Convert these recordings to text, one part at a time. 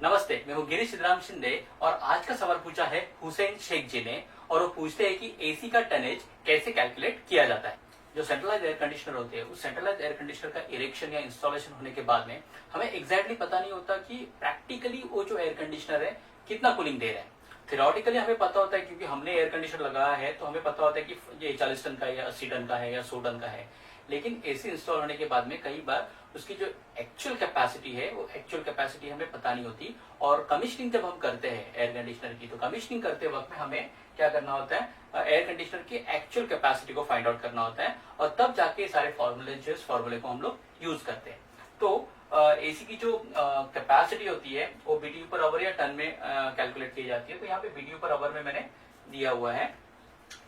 नमस्ते, मैं हूँ गिरीश सिद्धराम शिंदे और आज का सवाल पूछा है हुसैन शेख जी ने और वो पूछते हैं कि एसी का टनेज कैसे कैलकुलेट किया जाता है। जो सेंट्रलाइज एयर कंडीशनर होते हैं उस सेंट्रलाइज एयर कंडीशनर का इरेक्शन या इंस्टॉलेशन होने के बाद में हमें एग्जैक्टली पता नहीं होता कि प्रैक्टिकली वो जो एयर कंडीशनर है कितना कूलिंग दे रहा है। थियोरेटिकली हमें पता होता है क्योंकि हमने एयर कंडीशनर लगाया है तो हमें पता होता है कि ये 40 टन का है या 80 टन का है या 100 टन का है। लेकिन एसी इंस्टॉल होने के बाद में कई बार उसकी जो एक्चुअल कैपेसिटी है वो एक्चुअल कैपेसिटी हमें पता नहीं होती। और कमीशनिंग जब हम करते हैं एयर कंडीशनर की तो कमीशनिंग करते वक्त में हमें क्या करना होता है, एयर कंडीशनर की एक्चुअल कैपेसिटी को फाइंड आउट करना होता है और तब जाके सारे फॉर्मूले को हम लोग यूज करते हैं। तो एसी की जो कैपेसिटी होती है वो बीटीयू पर आवर या टन में कैलकुलेट की जाती है। तो यहाँ पे बीटीयू पर आवर में मैंने दिया हुआ है।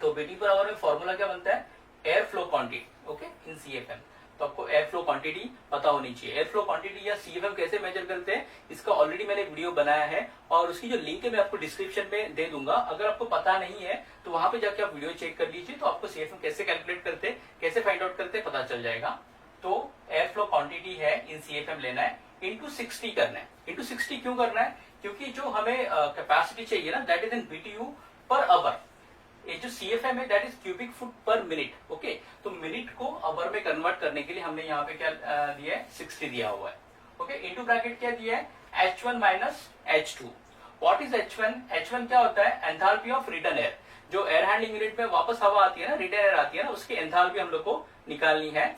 तो बीटीयू पर आवर में फॉर्मूला क्या बनता है, एयर फ्लो क्वांटिटी, ओके, इन सीएफएम। तो आपको एयर फ्लो क्वांटिटी पता होनी चाहिए। एयर फ्लो क्वांटिटी या सीएफएम कैसे मेजर करते हैं इसका ऑलरेडी मैंने वीडियो बनाया है और उसकी जो लिंक है मैं आपको डिस्क्रिप्शन में दे दूंगा। अगर आपको पता नहीं है तो वहां पे जाके आप वीडियो चेक कर लीजिए, तो आपको सीएफएम कैसे कैलकुलेट करते हैं, कैसे फाइंड आउट करते हैं पता चल जाएगा। तो एयर फ्लो क्वांटिटी है इन सीएफएम लेना है, इंटू 60 करना है। इंटू 60 क्यों करना है, क्योंकि जो हमें कैपेसिटी चाहिए ना that is in BTU per our. ये जो सीएफएम है दैट इज क्यूबिक फुट पर मिनट, ओके। तो मिनट को आवर में कन्वर्ट करने के लिए हमने यहाँ पे क्या दिया है, 60 दिया हुआ है, ओके। इंटू ब्रैकेट क्या दिया है, H1 minus H2। What is H1? H1 क्या होता है, एंथैल्पी ऑफ रिटर्न एयर। जो एयर हैंडलिंग यूनिट में वापस हवा आती है ना, रिटर्न एयर आती है ना, उसकी एंथैल्पी हम लोग को निकालनी है।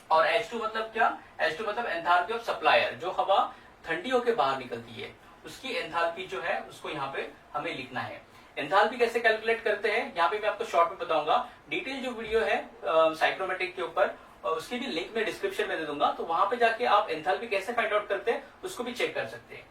और H2 मतलब क्या, H2 मतलब एंथैल्पी ऑफ सप्लायर। जो हवा ठंडी होकर बाहर निकलती है उसकी एंथैल्पी जो है उसको यहाँ पे हमें लिखना है। एंथैल्पी कैसे कैलकुलेट करते हैं यहाँ पे मैं आपको शॉर्ट में बताऊंगा। डिटेल जो वीडियो है साइक्रोमेट्रिक के ऊपर उसकी भी लिंक में डिस्क्रिप्शन में दे दूंगा, तो वहां पे जाके आप एंथैल्पी कैसे फाइंड आउट करते हैं उसको भी चेक कर सकते हैं।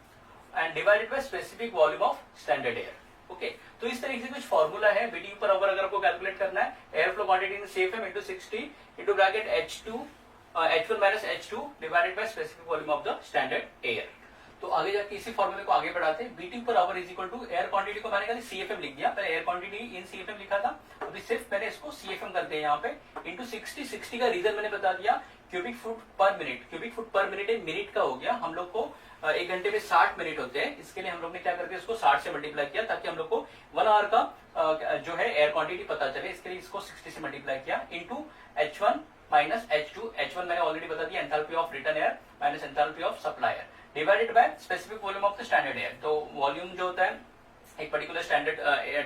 And divided by specific volume of standard air, okay. तो इस तरीके से कुछ फॉर्मूला है बीटीयू पर आवर अगर आपको कैलकुलेट करना है। Air flow quantity in CFM into 60 into bracket H1 minus H2 divided by specific volume of the standard air. तो आगे जाके इसी फॉर्मूले को आगे बढ़ाते हैं। BTU per hour is equal to air quantity को मैंने खाली सीएफएम लिख दिया, पहले एयर क्वांटिटी इन सीएफएम लिखा था, अभी सिर्फ मैंने इसको सीएफएम करते हैं यहाँ पे इंटू 60 का रीजन मैंने बता दिया, क्यूबिक फुट पर मिनट। क्यूबिक फुट पर मिनट एक मिनट का हो गया। हम लोग को एक घंटे में 60 मिनट होते हैं, इसके लिए हम लोग ने क्या करके इसको 60 से मल्टीप्लाई किया ताकि हम लोग को 1 आवर का जो है एयर क्वांटिटी पता चले। इसके लिए इसको 60 से मल्टीप्लाई किया into H1 minus H2। H1 मैंने ऑलरेडी बता दिया, enthalpy of return air minus enthalpy of supplier divided by specific volume of the standard air. तो वॉल्यूम जो होता है एक पर्टिकुलर स्टैंडर्ड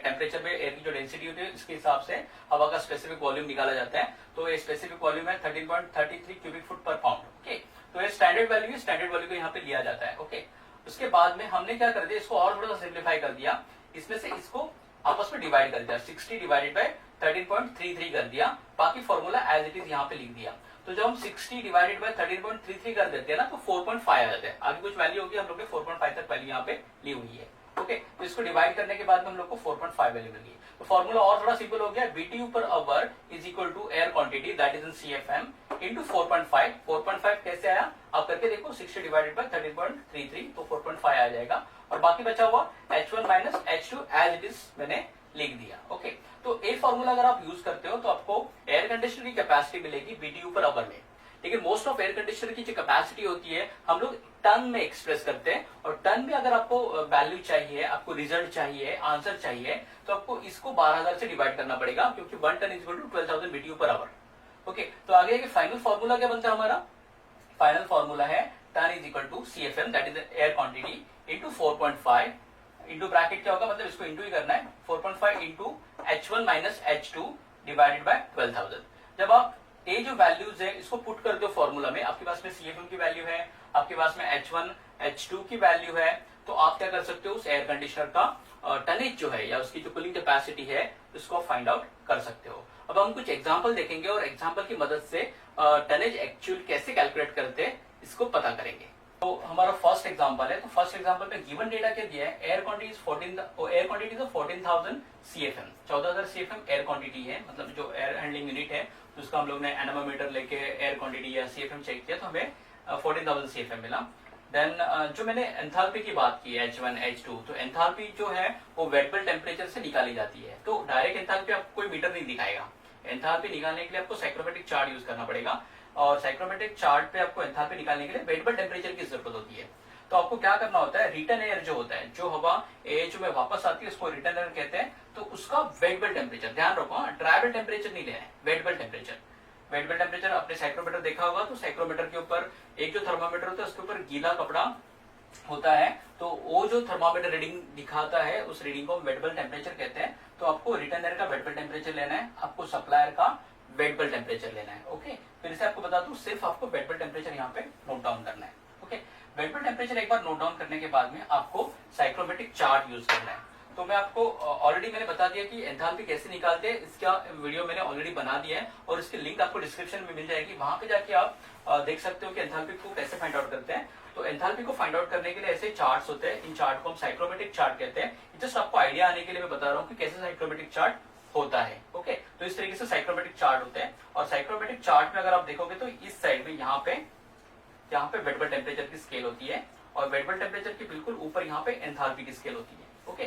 टेम्परेचर में एयर की जो डेंसिटी होती है इसके हिसाब से हवा का स्पेसिफिक वॉल्यूम निकाला जाता है। तो ये स्पेसिफिक वॉल्यूम है 13.33 क्यूबिक फुट पर पाउंड, ओके। तो ये स्टैंडर्ड वैल्यू है, स्टैंडर्ड वैल्यू को यहाँ पे लिया जाता है, ओके। उसके बाद में हमने क्या कर दिया, इसको और थोड़ा सा सिंप्लीफाई कर दिया, इसमें से इसको आपस में डिवाइड कर दिया, 60 डिवाइडेड बाय 13.33 कर दिया, बाकी फॉर्मूला एज इट इज यहाँ पे लिख दिया। तो जब हम 60 डिवाइडेड बाय 13.33 कर देते हैं ना तो 4.5 आ जाता है। आगे कुछ वैल्यू होगी, हम लोग ने 4.5 तक वैल्यू यहाँ पे ली हुई है, ओके। तो इसको डिवाइड करने के बाद हम लोग को 4.5 वैल्यू मिली। तो फॉर्मूला और थोड़ा सिंपल हो गया, BTU per hour is equal to air quantity that is in CFM into 4.5। 4.5 कैसे आया आप करके देखो, 60 डिवाइडेड बाय 13.33 तो 4.5 आ जाएगा। और बाकी बचा हुआ H1 minus H2 as it is मैंने लिख दिया, ओके। तो एक फॉर्मूला अगर आप यूज करते हो तो आपको एयर कंडीशनर की कैपेसिटी मिलेगी बीटीयू पर आवर में। लेकिन मोस्ट ऑफ एयर कंडीशनर की जो कैपेसिटी होती है हम लोग टन में एक्सप्रेस करते हैं, और टन में अगर आपको वैल्यू चाहिए, आपको रिजल्ट चाहिए, आंसर चाहिए, तो आपको इसको 12,000 से डिवाइड करना पड़ेगा क्योंकि 1 ton is equal to 12,000 BTU per hour, okay. तो आगे फाइनल फॉर्मूला क्या बनता है हमारा, फाइनल फॉर्मूला है ton is equal to CFM that is air quantity into 4.5 into bracket क्या होगा, मतलब इसको इंटू ही करना है, 4.5 into H1 minus H2 divided by 12,000। जब आप ये जो वैल्यूज है इसको पुट कर दो फॉर्मूला में, आपके पास में सीएफएम की वैल्यू है, आपके पास में H1 H2 की वैल्यू है, तो आप क्या कर सकते हो उस एयर कंडीशनर का टनेज जो है या उसकी जो कूलिंग कैपेसिटी है उसको फाइंड आउट कर सकते हो। अब हम कुछ एग्जांपल देखेंगे और एग्जांपल की मदद से टनेज एक्चुअल कैसे कैलकुलेट करते हैं इसको पता करेंगे। तो हमारा फर्स्ट एग्जांपल है, तो फर्स्ट एग्जांपल में गिवन डेटा क्या दिया है, air quantity air quantity 14,000 CFM, 14,000 CFM air quantity है, मतलब जो एयर हैंडलिंग यूनिट है तो उसका हम लोग ने एनेमोमीटर लेके एयर क्वांटिटी या सीएफएम चेक किया तो हमें 14,000 सीएफएम मिला। देन जो मैंने एंथैल्पी की बात की H1 H2, तो एंथैल्पी जो है वो वेट बल्ब टेम्परेचर से निकाली जाती है। तो डायरेक्ट एंथैल्पी आपको कोई मीटर नहीं दिखाएगा, एंथैल्पी निकालने के लिए आपको साइक्रोमेट्रिक चार्ट यूज करना पड़ेगा, और साइक्रोमेट्रिक चार्ट पे आपको एंथैल्पी निकालने के लिए वेट बल्ब टेम्परेचर की जरूरत होती है। तो आपको क्या करना होता है, रिटर्न एयर जो होता है, जो हवा एज में वापस आती है उसको रिटर्न एयर कहते हैं। तो उसका वेट बेल टेम्परेचर, ध्यान रखो, ड्राई बेल टेम्परेचर नहीं लेना है, wet bulb temperature. Wet bulb temperature आपने साइक्रोमीटर देखा होगा, तो साइक्रोमीटर के ऊपर एक जो थर्मामीटर होता है उसके ऊपर गीला कपड़ा होता है, तो वो जो थर्मामीटर रीडिंग दिखाता है उस रीडिंग को वेट बेल टेम्परेचर कहते हैं। तो आपको रिटर्न एयर का वेट बेल टेम्परेचर लेना है, आपको सप्लायर का वेट बेल टेम्परेचर लेना है। ओके, फिर से आपको बता दूं, सिर्फ आपको वेट बेल टेम्परेचर यहाँ पे नोट डाउन करना है। ओके, वेट बेल टेम्परेचर एक बार नोट डाउन करने के बाद में आपको साइक्रोमेट्रिक चार्ट यूज करना है। तो मैं आपको ऑलरेडी मैंने बता दिया कि एंथैल्पी कैसे निकालते हैं, इसका वीडियो मैंने ऑलरेडी बना दिया है और इसकी लिंक आपको डिस्क्रिप्शन में मिल जाएगी, वहां पे जाके आप देख सकते हो कि एंथैल्पी को कैसे फाइंड आउट करते हैं। तो एंथैल्पी को फाइंड आउट करने के लिए ऐसे चार्ट्स होते हैं, इन चार्ट को हम साइक्रोमेट्रिक चार्ट कहते हैं। जस्ट आपको आइडिया आने के लिए मैं बता रहा हूँ कि कैसे साइक्रोमेट्रिक चार्ट होता है। ओके, तो इस तरीके से साइक्रोमेट्रिक चार्ट होते हैं। और साइक्रोमेट्रिक चार्ट में अगर आप देखोगे तो इस साइड में यहाँ पे वेट बेल टेम्परेचर की स्केल होती है और वेट बेल टेम्परेचर के बिल्कुल ऊपर यहाँ पे एंथैल्पी की स्केल होती है। ओके,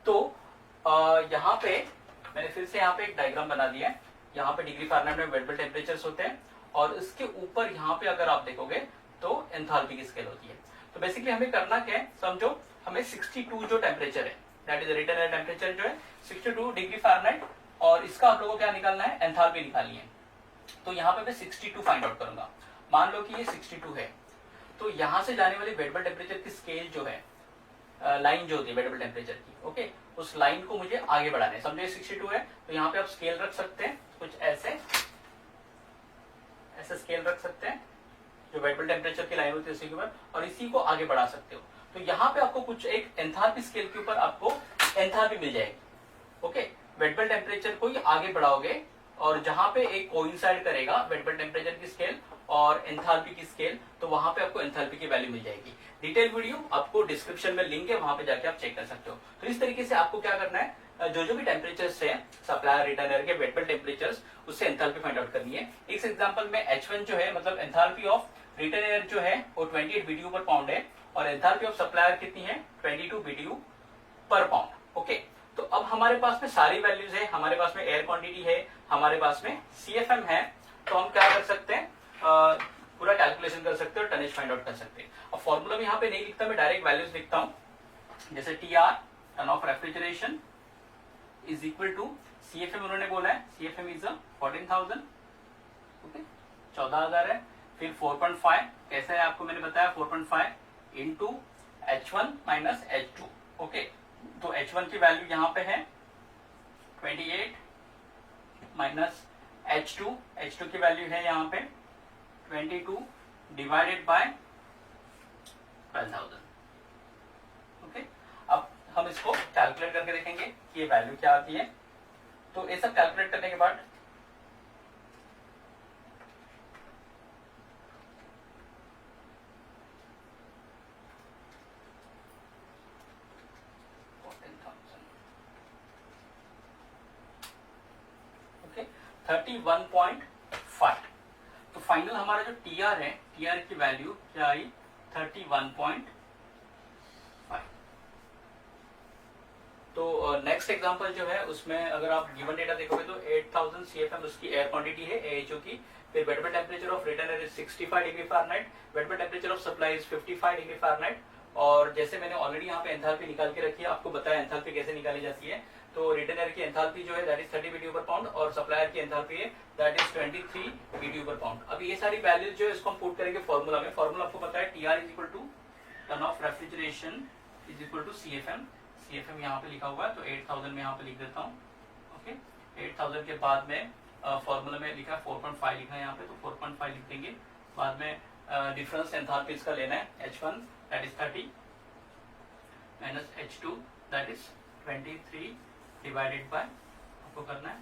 तो यहाँ पे मैंने फिर से यहाँ पे एक डायग्राम बना दिया है। यहाँ पे डिग्री फ़ारेनहाइट में वेट बेल टेम्परेचर्स होते हैं और इसके ऊपर यहाँ पे अगर आप देखोगे तो एंथैल्पी की स्केल होती है। तो बेसिकली हमें करना क्या है, समझो हमें 62 जो टेम्परेचर है, that is return air temperature जो है 62 डिग्री फ़ारेनहाइट, और इसका हम लोगों को क्या निकालना है, एंथैल्पी निकालनी है। तो यहाँ पे मैं 62 फाइंड आउट करूंगा। मान लो कि ये 62 है, तो यहाँ से जाने वाली वेट बेल टेम्परेचर की स्केल जो है, लाइन जो होती है वेट बेल टेम्परेचर की, ओके, उस लाइन को मुझे आगे बढ़ाना है। समझो 62 है, तो यहाँ पे आप स्केल रख सकते हैं, कुछ ऐसे स्केल रख सकते हैं, जो वेट बेल टेम्परेचर की लाइन होती है उसी के ऊपर, और इसी को आगे बढ़ा सकते हो। तो यहाँ पे आपको कुछ एक एंथैल्पी स्केल के ऊपर आपको एंथैल्पी मिल जाएगी। ओके, वेट बेल टेम्परेचर को ही आगे बढ़ाओगे और जहां पे एक कोइंसाइड करेगा वेट बेल टेम्परेचर की स्केल और एंथैल्पी की स्केल, तो वहां पे आपको एंथैल्पी की वैल्यू मिल जाएगी। डिटेल वीडियो आपको डिस्क्रिप्शन में लिंक है, वहां पे जाके आप चेक कर सकते हो। तो इस तरीके से आपको क्या करना है, जो भी टेम्परेचर्स है सप्लायर रिटर्न एयर के वेट बेल टेम्परेचर्स, उससे एंथैल्पी फाइंड आउट करनी है। एक एग्जांपल में H1 जो है, मतलब एंथैल्पी ऑफ रिटर्न एयर जो है वो 28 BTU पर पाउंड है और एंथैल्पी ऑफ सप्लायर कितनी है, 22 BTU पर पाउंड। ओके, तो अब हमारे पास में सारी वैल्यूज है, हमारे पास में एयर क्वांटिटी है, हमारे पास में CFM है, तो हम क्या कर सकते हैं, पूरा कैलकुलेशन कर सकते हो, टनेज फाइंड आउट कर सकते हैं। अब फॉर्मूला में यहाँ पे नहीं लिखता, मैं डायरेक्ट वैल्यूज लिखता हूँ, जैसे TR ton of refrigeration is equal to CFM, उन्होंने बोला है CFM इज 14,000, ओके, 14,000 है। फिर 4.5 कैसे है आपको मैंने बताया, 4.5 into H1 minus H2। Okay, तो H1 की वैल्यू यहाँ पे है 28 माइनस H2 की वैल्यू है यहाँ पे 22 डिवाइडेड बाय 12,000। ओके, अब हम इसको कैलकुलेट करके देखेंगे कि ये वैल्यू क्या आती है। तो ये सब कैलकुलेट करने के बाद ओके 31.5, तो फाइनल हमारा जो TR है, TR की वैल्यू क्या आई, 31.5। तो नेक्स्ट एग्जांपल जो है उसमें अगर आप गिवन डेटा देखोगे तो 8000 CFM उसकी एयर क्वांटिटी है AHO की। फिर wet bulb temperature of return air is 65 degree Fahrenheit, wet bulb temperature of supply is 55 degree Fahrenheit. और जैसे मैंने ऑलरेडी यहाँ पे एंथैल्पी निकाल के रखी है, आपको बताया एंथैल्पी कैसे निकाली जाती है। तो रिटर्न एयर की एंथैल्पी जो है दैट इज 30 BTU पर पाउंड और सप्लायर की एंथैल्पी है दैट इज 23 BTU पर पाउंड। अब ये सारी वैल्यूज जो है इसको हम पुट करेंगे फॉर्मूला में। फॉर्मूला आपको पता है TR is equal to ton of refrigeration is equal to CFM यहाँ पे लिखा हुआ है, तो 8000 में यहाँ पे लिख देता हूँ। ओके, 8000 के बाद में फॉर्मूला में लिखा है 4.5 लिखा है यहाँ पे, तो 4.5 लिख देंगे। बाद में डिफरेंस एंथैल्पीज का लेना है, H1 that is 30 minus H2 that is 23 divided by, आपको करना है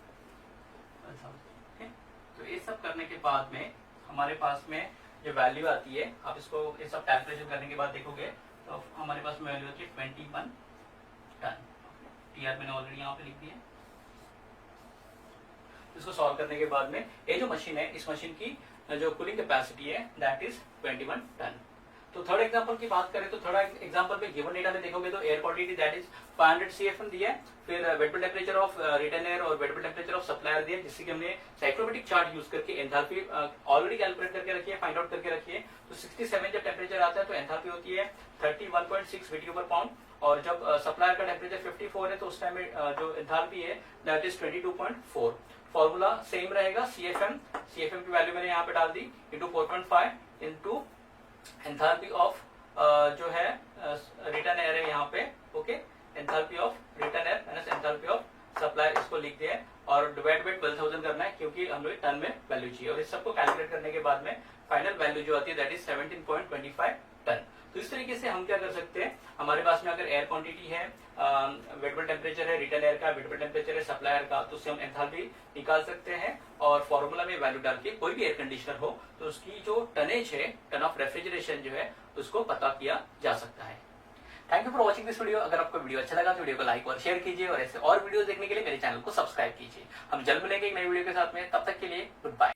12,000। तो ये सब करने के बाद में हमारे पास में जो वैल्यू आती है, आप इसको ये सब कैलकुलेशन करने के बाद देखोगे तो हमारे पास में वैल्यू होती है 21 टन। TR मैंने ऑलरेडी यहाँ पे लिख दिया। इसको सॉल्व करने के बाद में ये जो मशीन है, इस मशीन की जो कूलिंग कैपेसिटी है दैट इज 21 टन। तो थर्ड एग्जांपल की बात करें तो थर्ड एग्जांपल में गिवन डेटा में देखोगे तो air quantity that is 500 CFM दिया है, फिर wet bulb temperature of return air और wet bulb temperature of supplier दिया है, जिससे कि हमने साइक्रोमेट्रिक चार्ट यूज करके एंथैल्पी ऑलरेडी कैलकुलेट करके रखी है, फाइंड आउट करके रखी है। तो 67 जब टेम्परेचर आता है तो एंथैल्पी होती है 31.6 BTU/पाउंड, और जब सप्लायर का टेम्परेचर 54 है तो उस टाइम में जो एंथैल्पी है दैट इज 22.4। फॉर्मूला सेम रहेगा, CFM की वैल्यू मैंने यहाँ पे डाल दी इंटू 4.5 इंटू एंथैल्पी ऑफ जो है रिटर्न एयर है यहाँ पे, okay, enthalpy of return air minus enthalpy of supplier, इसको लिख दिया है और डिवाइड बाय 12,000 करना है क्योंकि हम लोग टन में वैल्यू चाहिए, और इस सबको कैलकुलेट करने के बाद में फाइनल वैल्यू जो आती है दैट इज 17.25 टन। तो इस तरीके से हम क्या कर सकते हैं, हमारे पास में अगर एयर क्वांटिटी है, वेट बल्ब टेम्परेचर है रिटर्न एयर का, वेट बल्ब टेम्परेचर है सप्लायर का, तो उससे हम एंथैल्पी निकाल सकते हैं और फॉर्मूला में वैल्यू डाल के कोई भी एयर कंडीशनर हो तो उसकी जो टनेज है, टन ऑफ रेफ्रिजरेशन जो है, उसको पता किया जा सकता है। Thank you for watching this video. अगर आपको वीडियो अच्छा लगा तो वीडियो को लाइक और शेयर कीजिए, और ऐसे और वीडियो देखने के लिए मेरे चैनल को सब्सक्राइब कीजिए। हम जल्द मिलेंगे एक नई वीडियो के साथ में, तब तक के लिए गुड बाय।